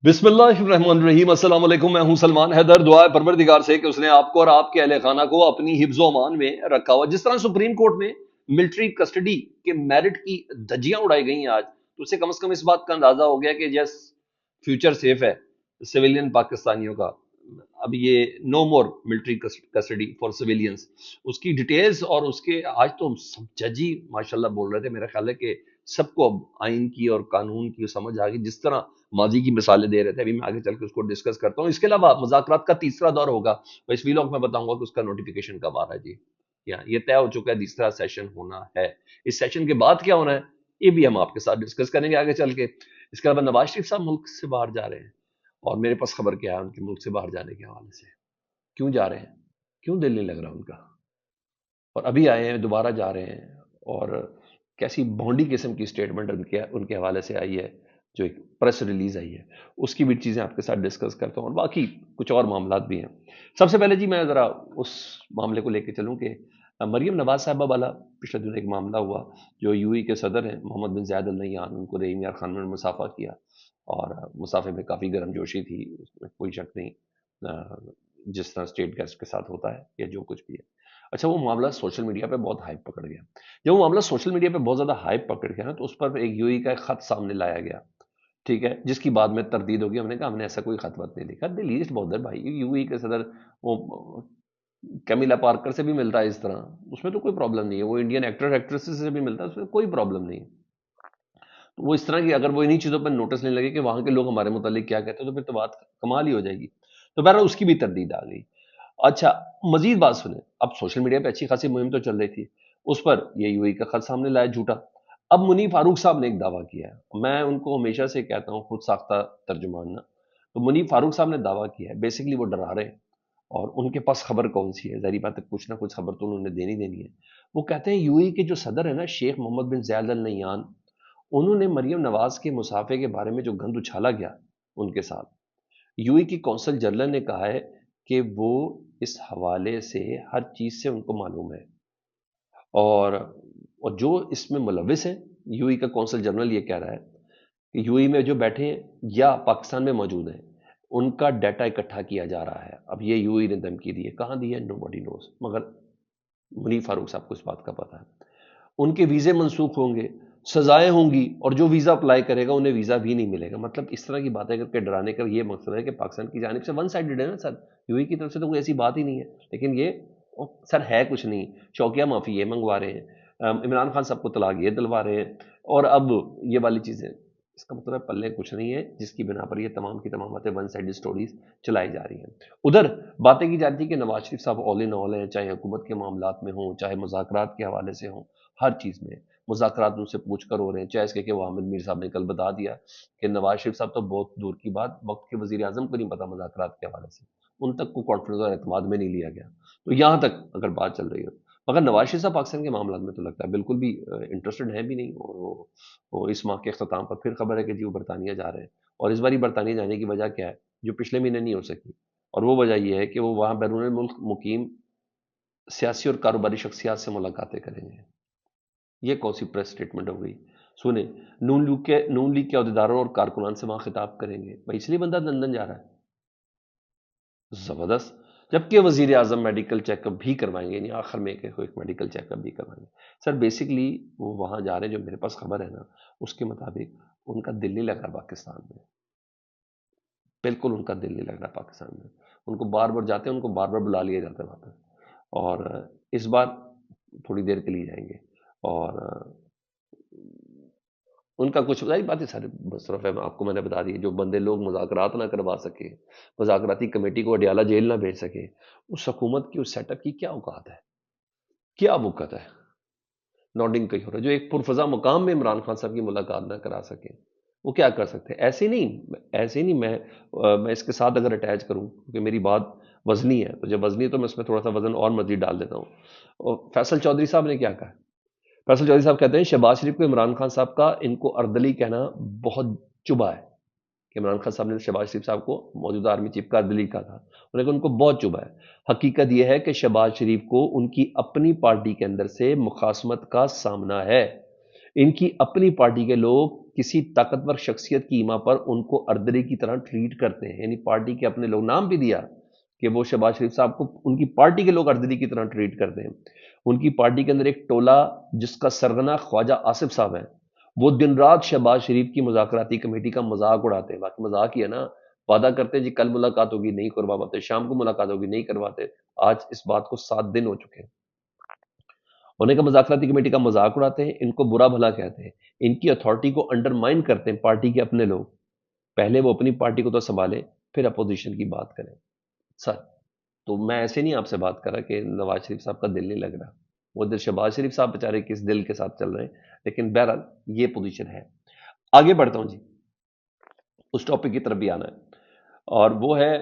بسم اللہ الرحمن الرحیم۔ السلام علیکم، میں ہوں سلمان حیدر۔ دعا ہے پروردگار سے کہ اس نے آپ کو اور آپ کے اہل خانہ کو اپنی حفظ و امان میں رکھا ہوا۔ جس طرح سپریم کورٹ میں ملٹری کسٹڈی کے میرٹ کی دھجیاں اڑائی گئی ہیں آج، تو اسے کم از کم اس بات کا اندازہ ہو گیا کہ یس، فیوچر سیف ہے سویلین پاکستانیوں کا۔ اب یہ نو مور ملٹری کسٹڈی فار سویلینز، اس کی ڈیٹیلز اور اس کے آج تو سب جج ہی ماشاءاللہ بول رہے تھے۔ میرا خیال ہے کہ سب کو اب آئین کی اور قانون کی سمجھ آ گئی، جس طرح ماضی کی مثالیں دے رہے تھے۔ ابھی میں آگے چل کے اس کو ڈسکس کرتا ہوں۔ اس کے علاوہ مذاکرات کا تیسرا دور ہوگا، اس ویلاگ میں بتاؤں گا کہ اس کا نوٹیفیکیشن کب آ رہا ہے جی۔ یہ طے ہو چکا ہے، تیسرا سیشن ہونا ہے۔ اس سیشن کے بعد کیا ہونا ہے یہ بھی ہم آپ کے ساتھ ڈسکس کریں گے آگے چل کے۔ اس کے علاوہ نواز شریف صاحب ملک سے باہر جا رہے ہیں، اور میرے پاس خبر کیا ہے ان کے ملک سے باہر جانے کے حوالے سے۔ کیوں جا رہے ہیں، کیوں دل نہیں لگ رہا ان کا، اور ابھی آئے ہیں دوبارہ جا رہے ہیں، اور کیسی بونڈی قسم کی سٹیٹمنٹ ان کے حوالے سے آئی ہے، جو ایک پریس ریلیز آئی ہے، اس کی بھی چیزیں آپ کے ساتھ ڈسکس کرتا ہوں، اور باقی کچھ اور معاملات بھی ہیں۔ سب سے پہلے جی میں ذرا اس معاملے کو لے کے چلوں کہ مریم نواز صاحبہ والا پچھلے دنوں ایک معاملہ ہوا، جو یو اے کے صدر ہیں محمد بن زیاد ال نہیان، ان کو رحیم یار خان نے مسافہ کیا، اور مسافے میں کافی گرم جوشی تھی، اس میں کوئی شک نہیں، جس طرح اسٹیٹ گیسٹ کے ساتھ ہوتا ہے یا جو کچھ بھی ہے۔ اچھا، وہ معاملہ سوشل میڈیا پہ بہت ہائپ پکڑ گیا۔ جب وہ معاملہ سوشل میڈیا پہ بہت زیادہ ہائپ پکڑ گیا نا، تو اس پر ایک یو ای کا ایک خط سامنے لایا گیا، ٹھیک ہے، جس کی بعد میں تردید ہوگی۔ ہم نے کہا ہم نے ایسا کوئی خط وط نہیں لکھا، دے لیسٹ بہت بھائی، یو ای کے صدر وہ کیمیلا پارکر سے بھی ملتا ہے اس طرح، اس میں تو کوئی پرابلم نہیں ہے، وہ انڈین ایکٹر ایکٹریس سے بھی ملتا ہے، اس میں کوئی پرابلم نہیں ہے۔ تو وہ اس طرح کی اگر وہ انہی چیزوں پر نوٹس لینے لگے کہ وہاں کے لوگ ہمارے متعلق کیا کہتے ہیں، تو پھر تو بات کمال ہی ہو جائے گی۔ تو بہرحال اس کی بھی تردید آ گئی۔ اچھا، مزید بات سنیں، اب سوشل میڈیا پہ اچھی خاصی مہم تو چل رہی تھی، اس پر یہ یو اے کا خط سامنے لایا جھوٹا۔ اب منی فاروق صاحب نے ایک دعویٰ کیا ہے، میں ان کو ہمیشہ سے کہتا ہوں خود ساختہ ترجمان نا، تو منی فاروق صاحب نے دعویٰ کیا ہے، بیسیکلی وہ ڈرا رہے ہیں، اور ان کے پاس خبر کون سی ہے، ظاہری بات ہے کچھ نہ کچھ خبر تو انہوں نے دینی ہے۔ وہ کہتے ہیں یو اے کے جو صدر ہیں نا، شیخ محمد بن زیاد ال نہیان، انہوں نے مریم نواز کے مسافے کے بارے میں جو گند اچھالا گیا ان کے ساتھ، یو اے کی کونسل جنرل نے کہا ہے کہ وہ اس حوالے سے ہر چیز سے ان کو معلوم ہے، اور جو اس میں ملوث ہیں، یو اے کا کونسل جنرل یہ کہہ رہا ہے کہ یو اے میں جو بیٹھے ہیں یا پاکستان میں موجود ہیں، ان کا ڈیٹا اکٹھا کیا جا رہا ہے۔ اب یہ یو اے نے دھمکی دی ہے، کہاں دی ہے نو باڈی نوز، مگر منیف فاروق صاحب کو اس بات کا پتہ ہے۔ ان کے ویزے منسوخ ہوں گے، سزائیں ہوں گی، اور جو ویزا اپلائی کرے گا انہیں ویزا بھی نہیں ملے گا۔ مطلب اس طرح کی باتیں کر کے ڈرانے کا یہ مقصد ہے کہ پاکستان کی جانب سے ون سائیڈڈ ہے نا سر، یو اے کی طرف سے تو کوئی ایسی بات ہی نہیں ہے، لیکن یہ سر ہے کچھ نہیں، شوقیہ معافی یہ منگوا رہے ہیں، عمران خان صاحب کو طلاق یہ دلوا رہے ہیں، اور اب یہ والی چیزیں، اس کا مطلب ہے پلے کچھ نہیں ہے، جس کی بنا پر یہ تمام کی تمام باتیں ون سائیڈ سٹوریز چلائی جا رہی ہیں۔ ادھر باتیں کی جاتی ہیں کہ نواز شریف صاحب آل ان آل ہیں، چاہے حکومت کے معاملات میں ہوں، چاہے مذاکرات کے حوالے سے ہوں، ہر چیز میں مذاکرات ان سے پوچھ کر ہو رہے ہیں، چاہے اس کہ وہ حامد میر صاحب نے کل بتا دیا کہ نواز شریف صاحب تو بہت دور کی بات، وقت کے وزیر اعظم کو نہیں پتا مذاکرات کے حوالے سے، ان تک کو کانفیڈنس اور اعتماد میں نہیں لیا گیا۔ تو یہاں تک اگر بات چل رہی ہے، مگر نواز شریف صاحب پاکستان کے معاملات میں تو لگتا ہے بالکل بھی انٹرسٹڈ ہیں بھی نہیں، اور وہ اس ماہ کے اختتام پر پھر خبر ہے کہ جی وہ برطانیہ جا رہے ہیں، اور اس باری برطانیہ جانے کی وجہ کیا ہے جو پچھلے مہینے نہیں ہو سکی، اور وہ وجہ یہ ہے کہ وہ وہاں بیرون ملک مقیم سیاسی اور کاروباری شخصیات سے ملاقاتیں کریں گے۔ یہ کون سی پریس سٹیٹمنٹ ہو گئی؟ سنیں، نون لیگ کے عہدیداروں اور کارکنان سے وہاں خطاب کریں گے، بھائی اس لیے بندہ لندن جا رہا ہے، زبردست۔ جبکہ وزیر اعظم میڈیکل چیک اپ بھی کروائیں گے، یعنی آخر میں ایک میڈیکل چیک اپ بھی کروائیں گے۔ سر بیسکلی وہ وہاں جا رہے ہیں، جو میرے پاس خبر ہے نا اس کے مطابق ان کا دل نہیں لگ رہا پاکستان میں، بالکل ان کا دل نہیں لگ رہا پاکستان میں، ان کو بار بار جاتے ہیں، ان کو بار بار بلا لیا جاتا ہے وہاں پہ، اور اس بار تھوڑی دیر کے لیے جائیں گے، اور ان کا کچھ ظاہر بات ہے سارے صرف ہے، آپ کو میں نے بتا دی، جو بندے لوگ مذاکرات نہ کروا سکے، مذاکراتی کمیٹی کو اڈیالہ جیل نہ بھیج سکے، اس حکومت کی اس سیٹ اپ کی کیا اوقات ہے، کیا وقت ہے؟ نوڈنگ کہیں ہو رہا ہے، جو ایک پرفضا مقام میں عمران خان صاحب کی ملاقات نہ کرا سکے، وہ کیا کر سکتے ہیں؟ ایسے نہیں میں اس کے ساتھ اگر اٹیچ کروں، کیونکہ میری بات وزنی ہے، تو جب وزنی ہے تو میں اس میں تھوڑا سا وزن اور مزید ڈال دیتا ہوں۔ اور فیصل چودھری صاحب نے کیا کہا؟ فیصل چودھری صاحب کہتے ہیں شہباز شریف کو عمران خان صاحب کا ان کو اردلی کہنا بہت چبھا ہے، کہ عمران خان صاحب نے شہباز شریف صاحب کو موجودہ آرمی چیف کا اردلی کہا تھا، انہوں نے کہا ان کو بہت چبھا ہے۔ حقیقت یہ ہے کہ شہباز شریف کو ان کی اپنی پارٹی کے اندر سے مخاصمت کا سامنا ہے، ان کی اپنی پارٹی کے لوگ کسی طاقتور شخصیت کی ایما پر ان کو اردری کی طرح ٹریٹ کرتے ہیں، یعنی پارٹی کے اپنے لوگ نام بھی دیا کہ وہ شہباز شریف صاحب کو ان کی پارٹی کے لوگ اردری کی طرح ٹریٹ کرتے ہیں۔ ان کی پارٹی کے اندر ایک ٹولہ جس کا سرغنہ خواجہ آصف صاحب ہے، وہ دن رات شہباز شریف کی مذاکراتی کمیٹی کا مذاق اڑاتے ہیں۔ باقی مذاق ہی ہے نا، وعدہ کرتے ہیں جی کل ملاقات ہوگی، نہیں کروا پاتے، شام کو ملاقات ہوگی، نہیں کرواتے۔ آج اس بات کو 7 دن ہو چکے ہیں۔ ہونے کا مذاکراتی کمیٹی کا مذاق اڑاتے ہیں، ان کو برا بھلا کہتے ہیں، ان کی اتھارٹی کو انڈرمائن کرتے ہیں پارٹی کے اپنے لوگ۔ پہلے وہ اپنی پارٹی کو تو سنبھالے، پھر اپوزیشن کی بات کریں۔ سر تو میں ایسے نہیں آپ سے بات کر رہا کہ نواز شریف صاحب کا دل نہیں لگ رہا، وہ دل شہباز شریف صاحب بیچارے کس دل کے ساتھ چل رہے ہیں، لیکن بہرحال یہ پوزیشن ہے۔ آگے بڑھتا ہوں جی، اس ٹاپک کی طرف بھی آنا ہے، اور وہ ہے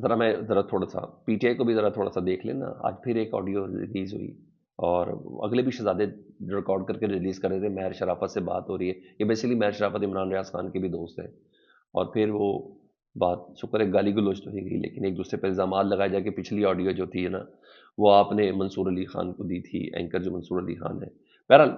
ذرا تھوڑا سا پی ٹی آئی کو بھی ذرا تھوڑا سا دیکھ لینا۔ آج پھر ایک آڈیو ریلیز ہوئی، اور اگلے بھی شہزادے ریکارڈ کر کے ریلیز کر رہے تھے، مہر شرافت سے بات ہو رہی ہے۔ یہ بیسیکلی مہر شرافت عمران ریاض خان کے بھی دوست ہیں، اور پھر وہ بات شکر ہے گالی گلوچ تو نہیں گئی، لیکن ایک دوسرے پر الزامات لگائے جا کہ پچھلی آڈیو جو تھی نا وہ آپ نے منصور علی خان کو دی تھی، اینکر جو منصور علی خان ہے۔ بہرحال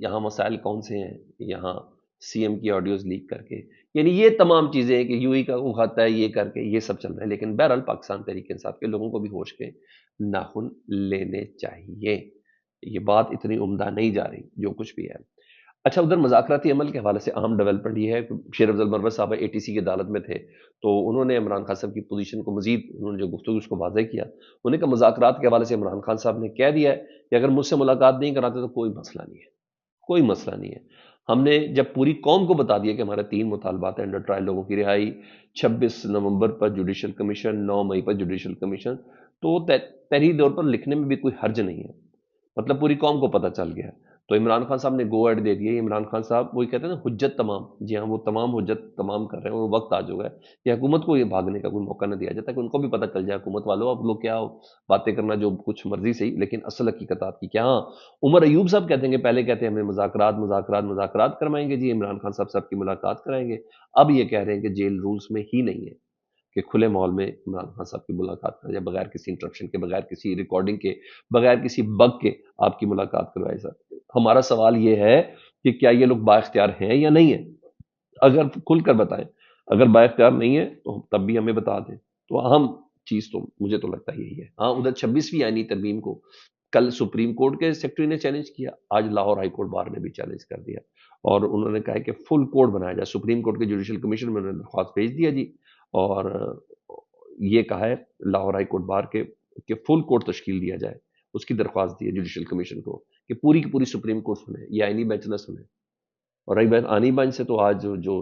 یہاں مسائل کون سے ہیں، یہاں سی ایم کی آڈیوز لیک کر کے، یعنی یہ تمام چیزیں کہ یو ای کا اخاتا ہے، یہ کر کے یہ سب چل رہا ہے۔ لیکن بہرحال پاکستان تحریک انصاف کے لوگوں کو بھی ہوش کے ناخن لینے چاہیے، یہ بات اتنی عمدہ نہیں جا رہی جو کچھ بھی ہے۔ اچھا، ادھر مذاکراتی عمل کے حوالے سے اہم ڈیولپمنٹ یہ ہے کہ شیر افضل مروت صاحب اے ٹی سی کی عدالت میں تھے، تو انہوں نے عمران خان صاحب کی پوزیشن کو مزید انہوں نے جو گفتگو اس کو واضح کیا۔ انہوں نے کہا مذاکرات کے حوالے سے عمران خان صاحب نے کہہ دیا ہے کہ اگر مجھ سے ملاقات نہیں کراتے تو کوئی مسئلہ نہیں ہے، کوئی مسئلہ نہیں ہے۔ ہم نے جب پوری قوم کو بتا دیا کہ ہمارے 3 مطالبات ہیں، انڈر ٹرائل لوگوں کی رہائی، 26 نومبر پر جوڈیشل کمیشن، 9 مئی پر جوڈیشل کمیشن، تو تحریری طور پر لکھنے میں بھی کوئی حرج نہیں ہے، مطلب پوری قوم کو پتہ چل گیا۔ تو عمران خان صاحب نے گو ایڈ دے دیا۔ عمران خان صاحب وہی کہتے ہیں نا حجت تمام، جی ہاں وہ تمام حجت تمام کر رہے ہیں، اور وقت آ چکا ہے کہ حکومت کو یہ بھاگنے کا کوئی موقع نہ دیا جاتا، کہ ان کو بھی پتہ چل جائے حکومت والوں آپ لوگ کیا باتیں کرنا جو کچھ مرضی سے ہی، لیکن اصل حقیقت آپ کی کیا۔ ہاں عمر ایوب صاحب کہتے ہیں کہ پہلے کہتے ہیں ہمیں مذاکرات کروائیں گے جی، عمران خان صاحب کی ملاقات کرائیں گے، اب یہ کہہ رہے ہیں کہ جیل رولز میں ہی نہیں ہے کہ کھلے ماحول میں عمران خان صاحب کی ملاقات کریں، بغیر کسی انٹرپشن کے، بغیر کسی ریکارڈنگ کے، بغیر کسی بگ کے آپ کی ملاقات کروائے سکتے۔ ہمارا سوال یہ ہے کہ کیا یہ لوگ با اختیار ہیں یا نہیں ہیں؟ اگر کھل کر بتائیں، اگر با اختیار نہیں ہے تو تب بھی ہمیں بتا دیں۔ تو اہم چیز تو مجھے تو لگتا ہے یہی ہے۔ ہاں ادھر 26ویں آئینی ترمیم کو کل سپریم کورٹ کے سیکرٹری نے چیلنج کیا، آج لاہور ہائی کورٹ بار نے بھی چیلنج کر دیا، اور انہوں نے کہا کہ فل کوڈ بنایا جائے۔ سپریم کورٹ کے جوڈیشل کمیشن میں انہوں نے درخواست بھیج دیا جی، اور یہ کہا ہے لاہور ہائی کورٹ بار کے کہ فل کوڈ تشکیل دیا جائے، اس کی درخواست دی ہے جوڈیشل کمیشن کو کہ پوری کی پوری سپریم کورٹ سنے، یہ آئینی بینچ نہ سنے۔ اور رہی بات آئینی بینچ سے، تو آج جو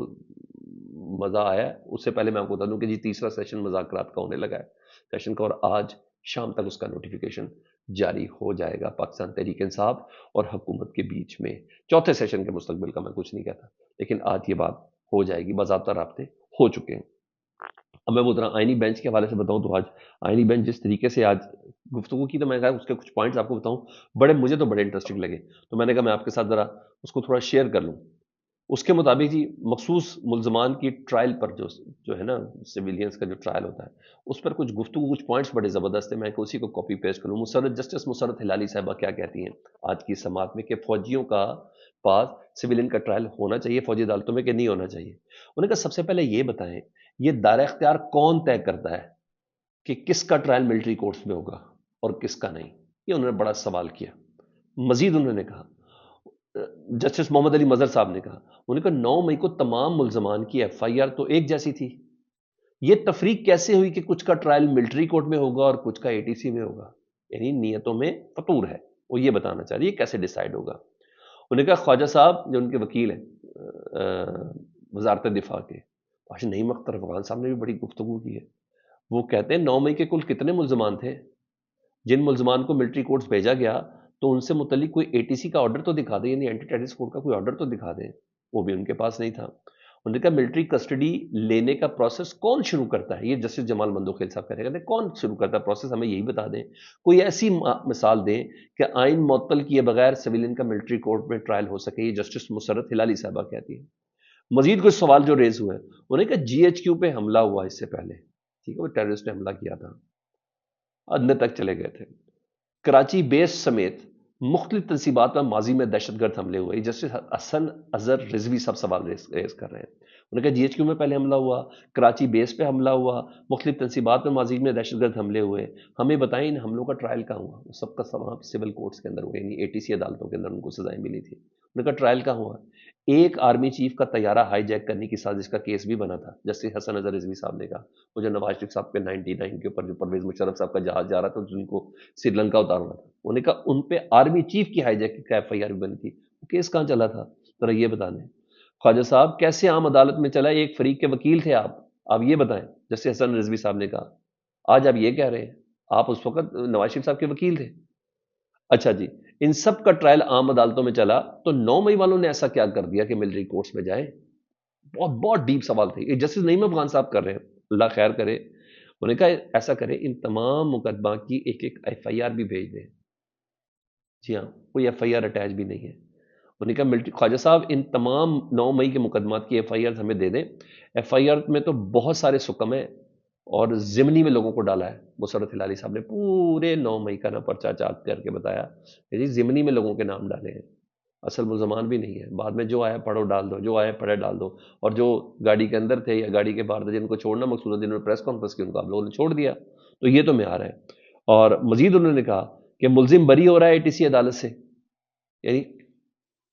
مزہ آیا ہے، اس سے پہلے میں آپ کو بتا دوں کہ جی تیسرا سیشن مذاکرات کا ہونے لگا ہے سیشن کا، اور آج شام تک اس کا نوٹیفیکیشن جاری ہو جائے گا پاکستان تحریک انصاف اور حکومت کے بیچ میں۔ چوتھے سیشن کے مستقبل کا میں کچھ نہیں کہتا، لیکن آج یہ بات ہو جائے گی، باضابطہ رابطے ہو چکے ہیں۔ اب میں وہ ذرا آئینی بینچ کے حوالے سے بتاؤں تو آج آئینی بینچ جس طریقے سے آج گفتگو کی، تو میں کہا اس کے کچھ پوائنٹس آپ کو بتاؤں، مجھے تو بڑے انٹرسٹنگ لگے، تو میں نے کہا میں آپ کے ساتھ ذرا اس کو تھوڑا شیئر کر لوں۔ اس کے مطابق جی مخصوص ملزمان کی ٹرائل پر جو ہے نا سویلینز کا جو ٹرائل ہوتا ہے، اس پر کچھ گفتگو، کچھ پوائنٹس بڑے زبردست ہیں، میں اسی کو کاپی پیسٹ کروں۔ جسٹس مسرت ہلالی صاحبہ کیا کہتی ہیں آج کی سماعت میں کہ فوجیوں کا پاس سویلین کا ٹرائل ہونا چاہیے فوجی عدالتوں میں کہ نہیں ہونا چاہیے۔ انہوں نے کہا سب سے پہلے یہ بتائیں یہ دائرہ اختیار کون طے کرتا ہے کہ کس کا ٹرائل ملٹری کورٹس میں ہوگا اور کس کا نہیں؟ یہ انہوں نے بڑا سوال کیا۔ مزید انہوں نے کہا، جسٹس محمد علی مظہر صاحب نے کہا، انہوں نے کہا 9 مئی کو تمام ملزمان کی ایف آئی آر تو ایک جیسی تھی، یہ تفریق کیسے ہوئی کہ کچھ کا ٹرائل ملٹری کورٹ میں ہوگا اور کچھ کا اے ٹی سی میں ہوگا؟ یعنی نیتوں میں فطور ہے، وہ یہ بتانا چاہ رہی ہے کیسے ڈیسائیڈ ہوگا۔ انہوں نے کہا خواجہ صاحب جو ان کے وکیل ہیں وزارت دفاع کے، نعیم اختر افغان صاحب نے بھی بڑی گفتگو کی ہے، وہ کہتے ہیں 9 مئی کے کل کتنے ملزمان تھے؟ جن ملزمان کو ملٹری کورٹس بھیجا گیا تو ان سے متعلق کوئی اے ٹی سی کا آرڈر تو دکھا دیں، یعنی اینٹی ٹیررسٹ کورٹ کا کوئی آرڈر تو دکھا دیں، وہ بھی ان کے پاس نہیں تھا۔ انہوں نے کہا ملٹری کسٹڈی لینے کا پروسیس کون شروع کرتا ہے؟ یہ جسٹس جمال مندوخیل صاحب کہتے ہیں کون شروع کرتا ہے پروسیس، ہمیں یہی بتا دیں، کوئی ایسی مثال دیں کہ آئین معطل کیے بغیر سویلین کا ملٹری کورٹ میں ٹرائل ہو سکے۔ یہ جسٹس مسرت ہلالی صاحبہ کہتی ہے۔ مزید کچھ سوال جو ریز ہوئے ہیں، انہوں نے کہا جی ایچ کیو پہ حملہ ہوا اس سے پہلے، ٹھیک ہے، وہ ٹیررسٹ نے حملہ کیا تھا، ادنے تک چلے گئے تھے، کراچی بیس سمیت مختلف تنصیبات میں ماضی میں دہشت گرد حملے ہوئے. جسٹس حسن اظہر رضوی سب سوال ریز کر رہے ہیں. انہوں نے کہا جی ایچ کیو میں پہلے حملہ ہوا, کراچی بیس پہ حملہ ہوا, مختلف تنصیبات میں ماضی میں دہشت گرد حملے ہوئے, ہمیں بتائیں ان حملوں کا ٹرائل کہاں ہوا؟ وہ سب کا سب وہاں سول کورٹس کے اندر ہوئے, یعنی اے ٹی سی عدالتوں کے اندر ان کو سزائیں ملی تھی. انہوں نے کہا ٹرائل کہاں ہوا؟ ایک آرمی چیف کا طیارہ ہائی جیک کرنے کی سازش کا کیس بھی بنا تھا. جسٹس حسن اظہر رضوی صاحب نے کہا وہ جو نواز شریف صاحب کے 99 کے اوپر جو پرویز مشرف صاحب کا جہاز جا رہا تھا جن کو سری لنکا اتارنا تھا, انہوں نے کہا ان پہ آرمی چیف کی ہائی جیک کا ایف آئی آر بھی بنی تھی. وہ کیس کہاں چلا تھا؟ ذرا یہ بتا دیں. خواجہ صاحب کیسے عام عدالت میں چلا؟ ایک فریق کے وکیل تھے آپ یہ بتائیں. جیسے حسن رضوی صاحب نے کہا آج آپ یہ کہہ رہے ہیں آپ اس وقت نواز شریف صاحب کے وکیل تھے. اچھا جی, ان سب کا ٹرائل عام عدالتوں میں چلا تو 9 مئی والوں نے ایسا کیا کر دیا کہ ملٹری کورٹس میں جائیں؟ بہت بہت ڈیپ سوال تھے. یہ جسٹس نعیم افغان صاحب کر رہے ہیں, اللہ خیر کرے. انہوں نے کہا ایسا کریں ان تمام مقدمہ کی ایک ایف آئی آر بھی بھیج دیں. جی ہاں, کوئی ایف آئی آر اٹیچ بھی نہیں ہے. انہوں نے کہا ملٹری خواجہ صاحب ان تمام 9 مئی کے مقدمات کی ایف آئی آر ہمیں دے دیں. ایف آئی آر میں تو بہت سارے سکم ہیں اور ضمنی میں لوگوں کو ڈالا ہے. مسرت ہلالی صاحب نے پورے 9 مئی کا نا پرچہ چاٹ کر کے بتایا کہ جی ضمنی میں لوگوں کے نام ڈالے ہیں, اصل ملزمان بھی نہیں ہے. بعد میں جو آیا پڑھو ڈال دو, جو آیا پڑھے ڈال دو, اور جو گاڑی کے اندر تھے یا گاڑی کے باہر تھے جن کو چھوڑنا مقصود ہے, جنہوں نے پریس کانفرنس کی ان کو آپ لوگوں نے چھوڑ دیا. تو یہ تو معیار ہے. اور مزید انہوں نے کہا کہ ملزم بری ہو رہا ہے اے ٹی سی عدالت سے, یعنی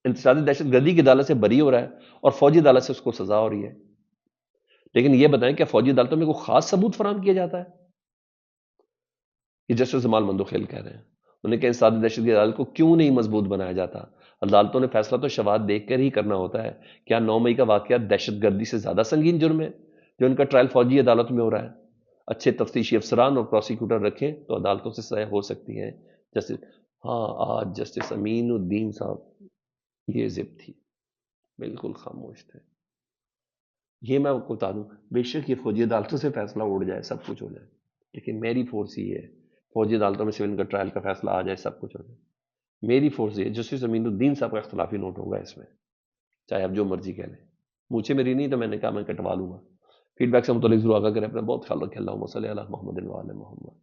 انتشاری دہشت گردی کی عدالت سے بری ہو رہا ہے اور فوجی عدالت سے اس کو سزا ہو رہی ہے. لیکن یہ بتائیں کہ فوجی عدالتوں میں کوئی خاص ثبوت فراہم کیا جاتا ہے؟ یہ جسٹس جمال مندوخیل کہہ رہے ہیں. انہوں نے کہا انتشاری دہشت گردی عدالت کو کیوں نہیں مضبوط بنایا جاتا؟ عدالتوں نے فیصلہ تو شواہد دیکھ کر ہی کرنا ہوتا ہے. کیا 9 مئی کا واقعہ دہشت گردی سے زیادہ سنگین جرم ہے جو ان کا ٹرائل فوجی عدالت میں ہو رہا ہے؟ اچھے تفتیشی افسران اور پروسیکیوٹر رکھیں تو عدالتوں سے سزائیں ہو سکتی ہیں. جسٹس ہاں آج جسٹس امین الدین صاحب یہ ضب تھی, بالکل خاموش تھے. یہ میں آپ کو بتا دوں, بے شک یہ فوجی عدالتوں سے فیصلہ اڑ جائے سب کچھ ہو جائے, لیکن میری فورس یہ ہے فوجی عدالتوں میں سول کا ٹرائل کا فیصلہ آ جائے سب کچھ ہو جائے. میری فورس یہ جسٹس امین الدین صاحب کا اختلافی نوٹ ہوگا اس میں, چاہے آپ جو مرضی کہہ لیں. مجھے میری نہیں تو میں نے کہا میں کٹوا لوں گا. فیڈ بیک سے متعلق ضرور آگاہ کریں. اپنا بہت خیال رکھیں. اللہم صلی علی محمد و علی محمد.